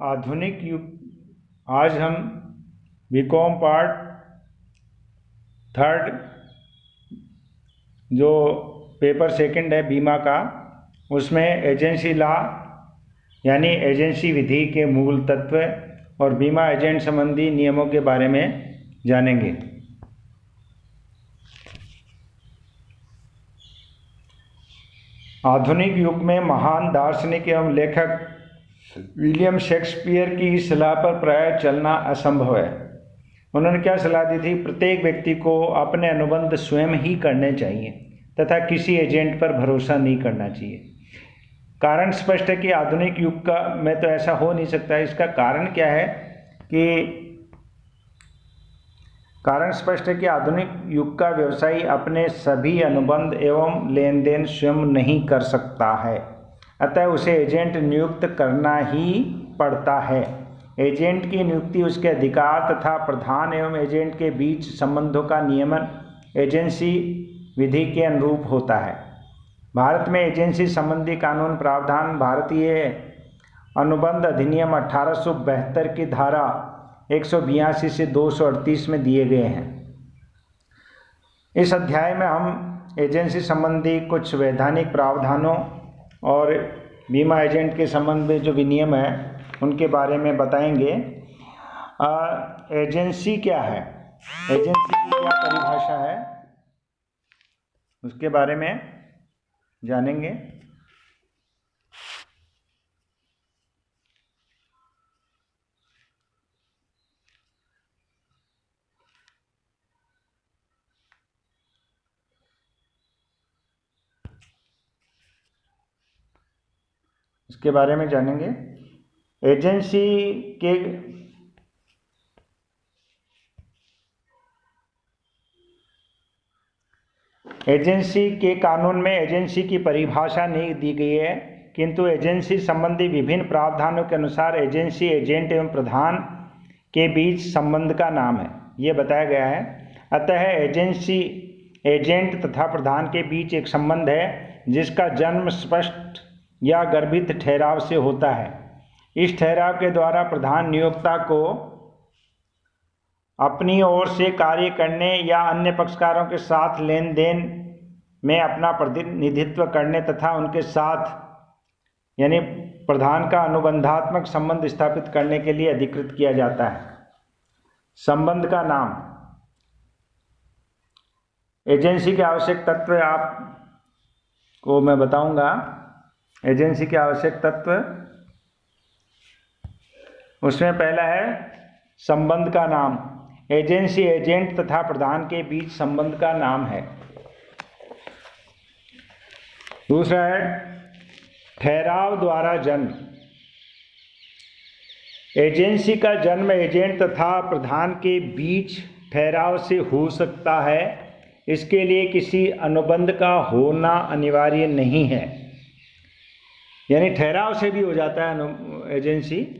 आधुनिक युग। आज हम बीकॉम पार्ट थर्ड जो पेपर सेकंड है बीमा का, उसमें एजेंसी लॉ यानी एजेंसी विधि के मूल तत्व और बीमा एजेंट संबंधी नियमों के बारे में जानेंगे। आधुनिक युग में महान दार्शनिक एवं लेखक विलियम शेक्सपियर की सलाह पर प्राय चलना असंभव है। उन्होंने क्या सलाह दी थी? प्रत्येक व्यक्ति को अपने अनुबंध स्वयं ही करने चाहिए तथा किसी एजेंट पर भरोसा नहीं करना चाहिए। कारण स्पष्ट है कि आधुनिक युग में तो ऐसा हो नहीं सकता। इसका कारण क्या है कि आधुनिक युग का व्यवसायी अपने सभी अनुबंध एवं लेन देन स्वयं नहीं कर सकता है, अतः उसे एजेंट नियुक्त करना ही पड़ता है। एजेंट की नियुक्ति उसके अधिकार तथा प्रधान एवं एजेंट के बीच संबंधों का नियमन एजेंसी विधि के अनुरूप होता है। भारत में एजेंसी संबंधी कानून प्रावधान भारतीय अनुबंध अधिनियम 1872 की धारा 182 से 238 में दिए गए हैं। इस अध्याय में हम एजेंसी संबंधी कुछ वैधानिक प्रावधानों और बीमा एजेंट के संबंध में जो विनियम है उनके बारे में बताएंगे। एजेंसी क्या है, एजेंसी की क्या परिभाषा है, उसके बारे में जानेंगे। इसके बारे में जानेंगे। एजेंसी के कानून में एजेंसी की परिभाषा नहीं दी गई है, किंतु एजेंसी संबंधी विभिन्न प्रावधानों के अनुसार एजेंसी एजेंट एवं प्रधान के बीच संबंध का नाम है, ये बताया गया है। अतः एजेंसी एजेंट तथा प्रधान के बीच एक संबंध है जिसका जन्म स्पष्ट या गर्भित ठहराव से होता है। इस ठहराव के द्वारा प्रधान नियोक्ता को अपनी ओर से कार्य करने या अन्य पक्षकारों के साथ लेन देन में अपना प्रतिनिधित्व करने तथा उनके साथ यानी प्रधान का अनुबंधात्मक संबंध स्थापित करने के लिए अधिकृत किया जाता है। संबंध का नाम। एजेंसी के आवश्यक तत्व आपको मैं बताऊंगा। एजेंसी के आवश्यक तत्व, उसमें पहला है संबंध का नाम। एजेंसी एजेंट तथा प्रधान के बीच संबंध का नाम है। दूसरा है ठहराव द्वारा जन्म। एजेंसी का जन्म एजेंट तथा प्रधान के बीच ठहराव से हो सकता है। इसके लिए किसी अनुबंध का होना अनिवार्य नहीं है, यानी ठहराव से भी हो जाता है एजेंसी।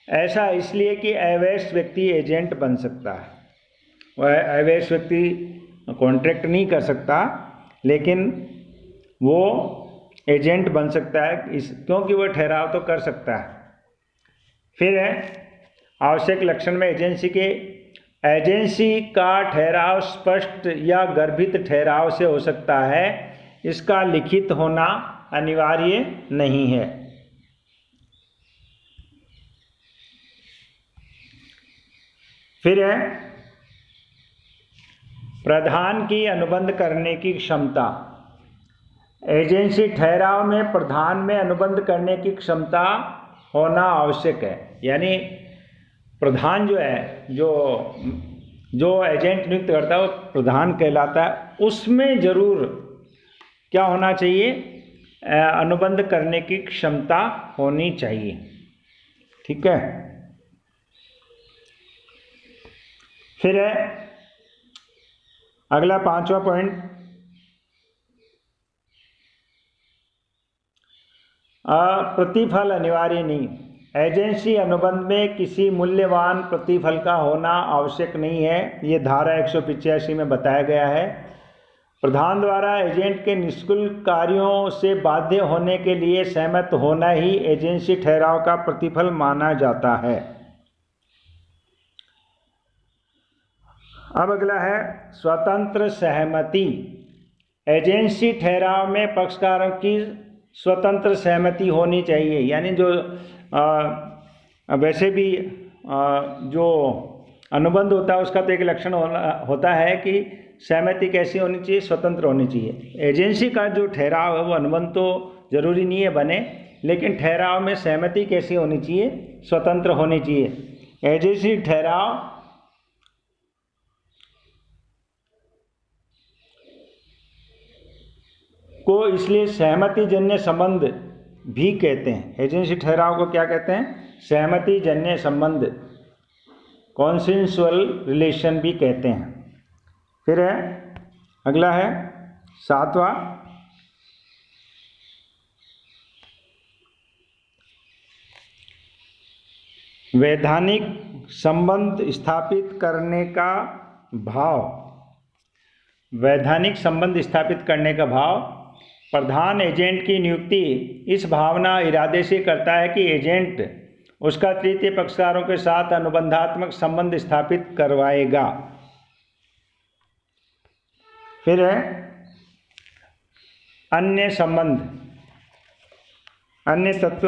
ऐसा इसलिए कि अवैध व्यक्ति एजेंट बन सकता है। वह अवैध व्यक्ति कॉन्ट्रैक्ट नहीं कर सकता, लेकिन वो एजेंट बन सकता है क्योंकि वह ठहराव तो कर सकता है। फिर है आवश्यक लक्षण में एजेंसी का ठहराव स्पष्ट या गर्भित ठहराव से हो सकता है। इसका लिखित होना अनिवार्य नहीं है। फिर है प्रधान की अनुबंध करने की क्षमता। एजेंसी ठहराव में प्रधान में अनुबंध करने की क्षमता होना आवश्यक है। यानी प्रधान जो है, जो एजेंट नियुक्त करता है वो प्रधान कहलाता है। उसमें जरूर क्या होना चाहिए? अनुबंध करने की क्षमता होनी चाहिए। ठीक है। फिर है अगला 5वां पॉइंट, प्रतिफल अनिवार्य नहीं। एजेंसी अनुबंध में किसी मूल्यवान प्रतिफल का होना आवश्यक नहीं है। ये धारा 185 में बताया गया है। प्रधान द्वारा एजेंट के निष्कुल्क कार्यों से बाध्य होने के लिए सहमत होना ही एजेंसी ठहराव का प्रतिफल माना जाता है। अब अगला है स्वतंत्र सहमति। एजेंसी ठहराव में पक्षकारों की स्वतंत्र सहमति होनी चाहिए, यानी जो वैसे भी जो अनुबंध होता है उसका तो एक लक्षण होता है कि सहमति कैसी होनी चाहिए, स्वतंत्र होनी चाहिए। एजेंसी का जो ठहराव है वो अनुबंध तो जरूरी नहीं है बने, लेकिन ठहराव में सहमति कैसी होनी चाहिए, स्वतंत्र होनी चाहिए। एजेंसी ठहराव को इसलिए सहमति जन्य संबंध भी कहते हैं। एजेंसी ठहराव को क्या कहते हैं, सहमति जन्य संबंध, कॉन्सेंसुअल रिलेशन भी कहते हैं। फिर है अगला है 7वां, वैधानिक संबंध स्थापित करने का भाव। वैधानिक संबंध स्थापित करने का भाव। प्रधान एजेंट की नियुक्ति इस भावना इरादे से करता है कि एजेंट उसका तृतीय पक्षकारों के साथ अनुबंधात्मक संबंध स्थापित करवाएगा। फिर है अन्य संबंध, अन्य तत्व।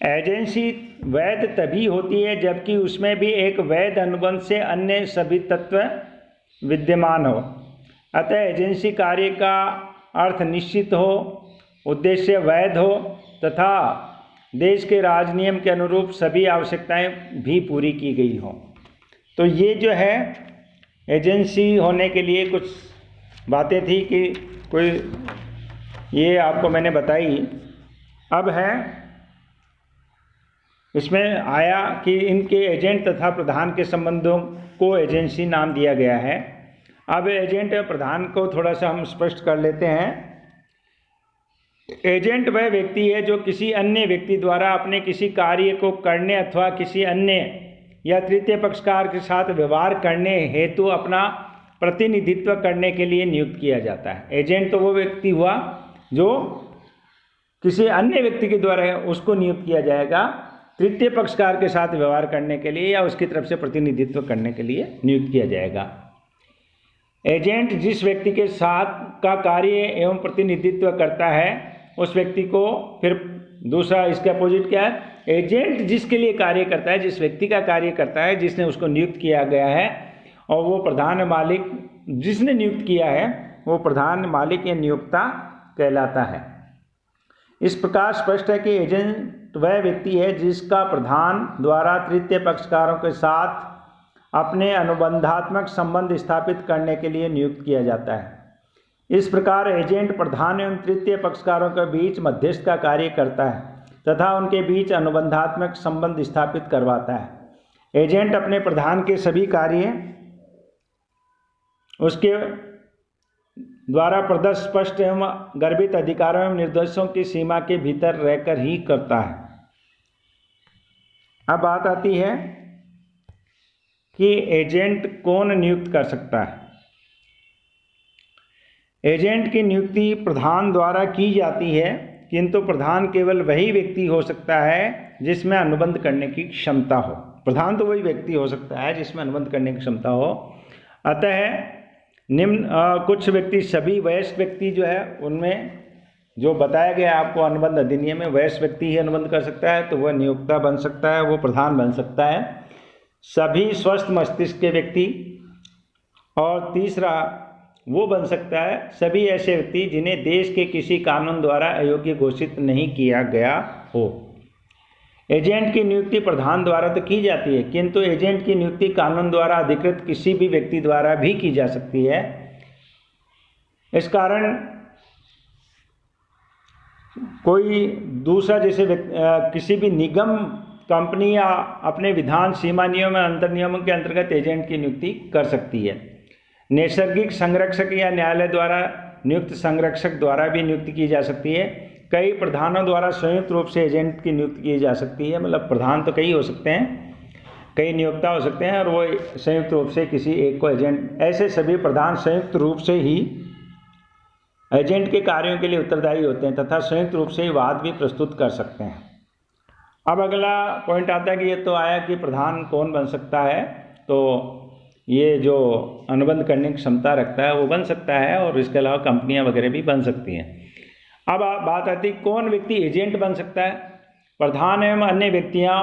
एजेंसी वैध तभी होती है जबकि उसमें भी एक वैध अनुबंध से अन्य सभी तत्व विद्यमान हो। अतः एजेंसी कार्य का अर्थ निश्चित हो, उद्देश्य वैध हो तथा देश के राजनियम के अनुरूप सभी आवश्यकताएं भी पूरी की गई हो। तो ये जो है एजेंसी होने के लिए कुछ बातें थी कि कोई, ये आपको मैंने बताई। अब है इसमें आया कि इनके एजेंट तथा प्रधान के संबंधों को एजेंसी नाम दिया गया है। अब एजेंट और प्रधान को थोड़ा सा हम स्पष्ट कर लेते हैं। एजेंट वह व्यक्ति है जो किसी अन्य व्यक्ति द्वारा अपने किसी कार्य को करने अथवा किसी अन्य या तृतीय पक्षकार के साथ व्यवहार करने हेतु अपना प्रतिनिधित्व करने के लिए नियुक्त किया जाता है। एजेंट तो वो व्यक्ति हुआ जो किसी अन्य व्यक्ति के द्वारा उसको नियुक्त किया जाएगा तृतीय पक्षकार के साथ व्यवहार करने के लिए या उसकी तरफ से प्रतिनिधित्व करने के लिए नियुक्त किया जाएगा। एजेंट जिस व्यक्ति के साथ का कार्य एवं प्रतिनिधित्व करता है उस व्यक्ति को, फिर दूसरा इसका अपोजिट क्या है, एजेंट जिसके लिए कार्य करता है, जिस व्यक्ति का कार्य करता है, जिसने उसको नियुक्त किया गया है, और वो प्रधान मालिक जिसने नियुक्त किया है वो प्रधान मालिक या नियोक्ता कहलाता है। इस प्रकार स्पष्ट है कि एजेंट वह व्यक्ति है जिसका प्रधान द्वारा तृतीय पक्षकारों के साथ अपने अनुबंधात्मक संबंध स्थापित करने के लिए नियुक्त किया जाता है। इस प्रकार एजेंट प्रधान एवं तृतीय पक्षकारों के बीच मध्यस्थ का कार्य करता है तथा उनके बीच अनुबंधात्मक संबंध स्थापित करवाता है। एजेंट अपने प्रधान के सभी कार्य उसके द्वारा प्रदत्त स्पष्ट एवं गर्भित अधिकारों एवं निर्देशों की सीमा के भीतर रहकर ही करता है। अब बात आती है कि एजेंट कौन नियुक्त कर सकता है। एजेंट की नियुक्ति प्रधान द्वारा की जाती है, किंतु प्रधान केवल वही व्यक्ति हो सकता है जिसमें अनुबंध करने की क्षमता हो। प्रधान तो वही व्यक्ति हो सकता है जिसमें अनुबंध करने की क्षमता हो। अतः निम्न कुछ व्यक्ति, सभी वयस्क व्यक्ति जो है उनमें जो बताया गया आपको अनुबंध अधिनियम में, वयस्क व्यक्ति ही अनुबंध कर सकता है, तो वह नियोक्ता बन सकता है, वो प्रधान बन सकता है। सभी स्वस्थ मस्तिष्क के व्यक्ति, और तीसरा वो बन सकता है सभी ऐसे व्यक्ति जिन्हें देश के किसी कानून द्वारा अयोग्य घोषित नहीं किया गया हो। एजेंट की नियुक्ति प्रधान द्वारा तो की जाती है, किंतु एजेंट की नियुक्ति कानून द्वारा अधिकृत किसी भी व्यक्ति द्वारा भी की जा सकती है। इस कारण कोई दूसरा, जैसे किसी भी निगम, कंपनी या अपने विधान सीमा नियम या अंतर नियमों के अंतर्गत एजेंट की नियुक्ति कर सकती है। नैसर्गिक संरक्षक या न्यायालय द्वारा नियुक्त संरक्षक द्वारा भी नियुक्ति की जा सकती है। कई प्रधानों द्वारा संयुक्त रूप से एजेंट की नियुक्ति की जा सकती है, मतलब प्रधान तो कई हो सकते हैं। कई नियोक्ता हो सकते हैं और वो संयुक्त रूप से किसी एक को एजेंट, ऐसे सभी प्रधान संयुक्त रूप से ही एजेंट के कार्यों के लिए उत्तरदायी होते हैं तथा संयुक्त रूप से ही वाद भी प्रस्तुत कर सकते हैं। अब अगला पॉइंट आता है कि ये तो आया कि प्रधान कौन बन सकता है, तो ये जो अनुबंध करने की क्षमता रखता है वो बन सकता है, और इसके अलावा कंपनियां वगैरह भी बन सकती हैं। अब बात आती है कौन व्यक्ति एजेंट बन सकता है। प्रधान एवं अन्य व्यक्तियों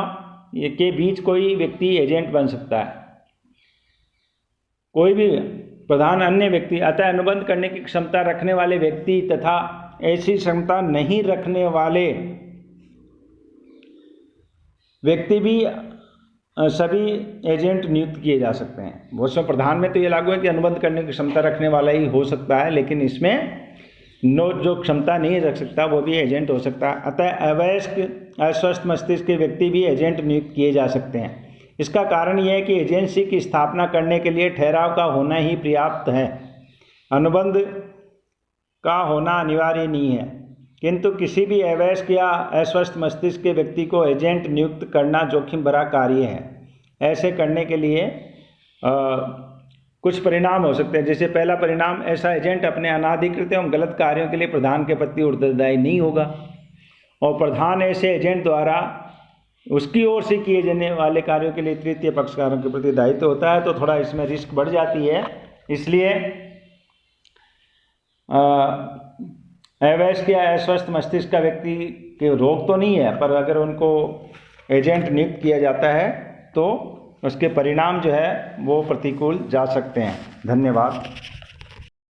के बीच कोई व्यक्ति एजेंट बन सकता है, कोई भी प्रधान अन्य व्यक्ति। अतः अनुबंध करने की क्षमता रखने वाले व्यक्ति तथा ऐसी क्षमता नहीं रखने वाले व्यक्ति भी सभी एजेंट नियुक्त किए जा सकते हैं। बहुत से प्रधान में तो ये लागू है कि अनुबंध करने की क्षमता रखने वाला ही हो सकता है, लेकिन इसमें जो क्षमता नहीं रख सकता वो भी एजेंट हो सकता है। अतः अवयस्क अस्वस्थ मस्तिष्क के व्यक्ति भी एजेंट नियुक्त किए जा सकते हैं। इसका कारण यह है कि एजेंसी की स्थापना करने के लिए ठहराव का होना ही पर्याप्त है, अनुबंध का होना अनिवार्य नहीं है। किंतु किसी भी अवयस्क या अस्वस्थ मस्तिष्क के व्यक्ति को एजेंट नियुक्त करना जोखिम भरा कार्य है। ऐसे करने के लिए कुछ परिणाम हो सकते हैं। जैसे पहला परिणाम, ऐसा एजेंट अपने अनाधिकृत एवं गलत कार्यों के लिए प्रधान के प्रति उत्तरदायी नहीं होगा, और प्रधान ऐसे एजेंट द्वारा उसकी ओर से किए जाने वाले कार्यों के लिए तृतीय पक्षकारों के प्रति दायित्व होता है, तो थोड़ा इसमें रिस्क बढ़ जाती है। इसलिए अवयस्क या अस्वस्थ मस्तिष्क का व्यक्ति के रोग तो नहीं है, पर अगर उनको एजेंट नियुक्त किया जाता है तो उसके परिणाम जो है वो प्रतिकूल जा सकते हैं। धन्यवाद।